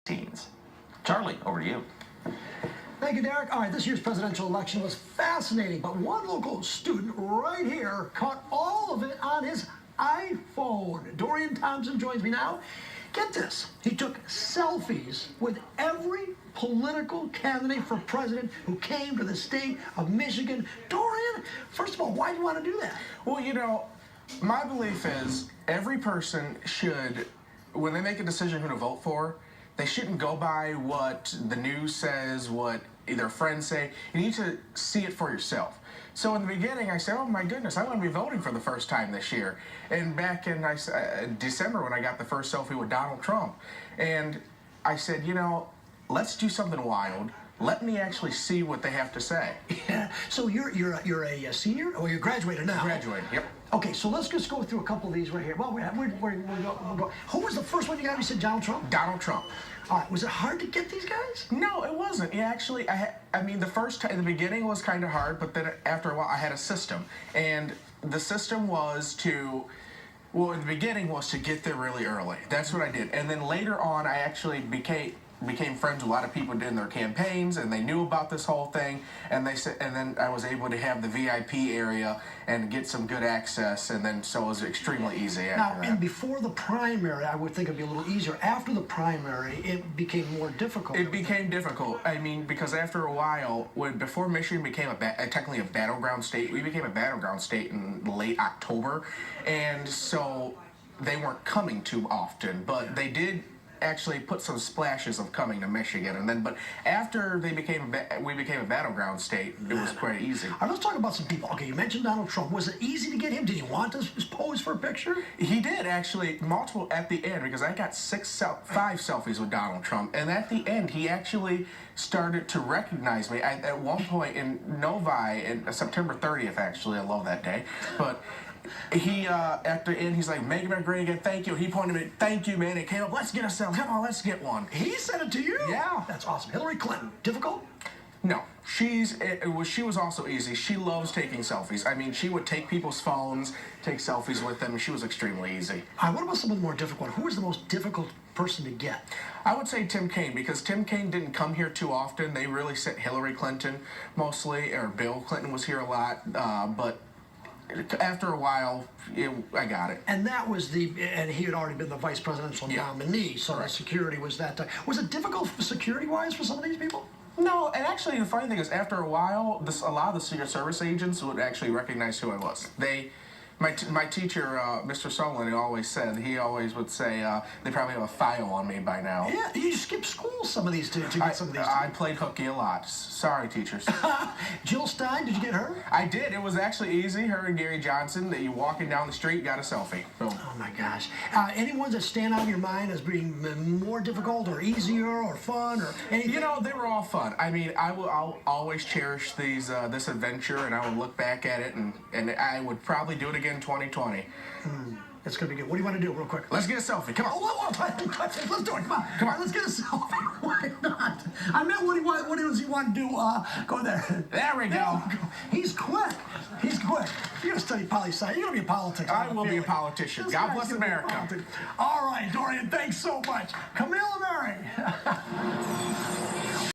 teens. Charlie, over to you. Thank you, Derek. All right, this year's presidential election was fascinating, but one local student right here caught all of it on his iPhone. Dorian Thompson joins me now. Get this, he took selfies with every political candidate for president who came to the state of Michigan. Dorian, first of all, why do you want to do that? Well, you know, my belief is every person should, when they make a decision who to vote for, they shouldn't go by what the news says, what their friends say. You need to see it for yourself. So in the beginning, I said, oh my goodness, I want to be voting for the first time this year. And back in December when I got the first selfie with Donald Trump, and I said, you know, let's do something wild. Let me actually see what they have to say. Yeah. So you're a senior, or you're graduated now? Graduated, yep. Okay, so let's just go through a couple of these right here. Well, we'll go. Who was the first one you got? You said Donald Trump? Donald Trump. All right, was it hard to get these guys? No, it wasn't. Yeah, actually, I mean, the first time, in the beginning was kind of hard, but then after a while, I had a system. And the system was to, well, in the beginning was to get there really early. That's what I did. And then later on, I actually became friends with a lot of people doing their campaigns, and they knew about this whole thing, and they said, and then I was able to have the VIP area and get some good access, and then so it was extremely easy after that. And before the primary, I would think it'd be a little easier. After the primary, it became more difficult. It became difficult. I mean, because after a while, before Michigan became technically a battleground state, we became a battleground state in late October, and so they weren't coming too often, but they did actually put some splashes of coming to Michigan, and then, but after we became a battleground state, it was quite easy. All right, let's talk about some people. Okay, you mentioned Donald Trump. Was it easy to get him? Did he want to pose for a picture? He did, actually, multiple at the end, because I got 5 selfies with Donald Trump, and at the end, he actually started to recognize me. At one point in Novi, in September 30th, actually, I love that day, but he, at the end, he's like, make America great again, thank you. He pointed me, thank you, man. It came up, let's get a selfie. Come on, let's get one. He said it to you? Yeah. That's awesome. Hillary Clinton, difficult? No, she was also easy. She loves taking selfies. I mean, she would take people's phones, take selfies with them, and she was extremely easy. All right, what about some of the more difficult? Who was the most difficult person to get? I would say Tim Kaine, because Tim Kaine didn't come here too often. They really sent Hillary Clinton mostly, or Bill Clinton was here a lot, but after a while, I got it. And that was and he had already been the vice presidential nominee, so the security was that. Was it difficult security-wise for some of these people? No, and actually the funny thing is, after a while, a lot of the Secret Service agents would actually recognize who I was. My teacher, Mr. Solon, he always would say, they probably have a file on me by now. Yeah, you skipped school some of these to get some of these. I played hooky a lot. Sorry, teachers. Jill Stein, did you get her? I did. It was actually easy. Her and Gary Johnson, that you walking down the street, got a selfie. Boom. Oh my gosh. Any ones that stand out in your mind as being more difficult or easier or fun or anything? You know, they were all fun. I mean, I'll always cherish this adventure, and I will look back at it, and I would probably do it again in 2020. It's going to be good. What do you want to do real quick? Let's get a selfie. Come on. Oh, let's do it. Come on. Come on, let's get a selfie. Why not? I meant what does he want to do? Go there. There we go. He's quick. He's quick. You're going to study poli-sci. You're going to be a politician. I will be a politician. God bless America. All right, Dorian, thanks so much. Camille Mary.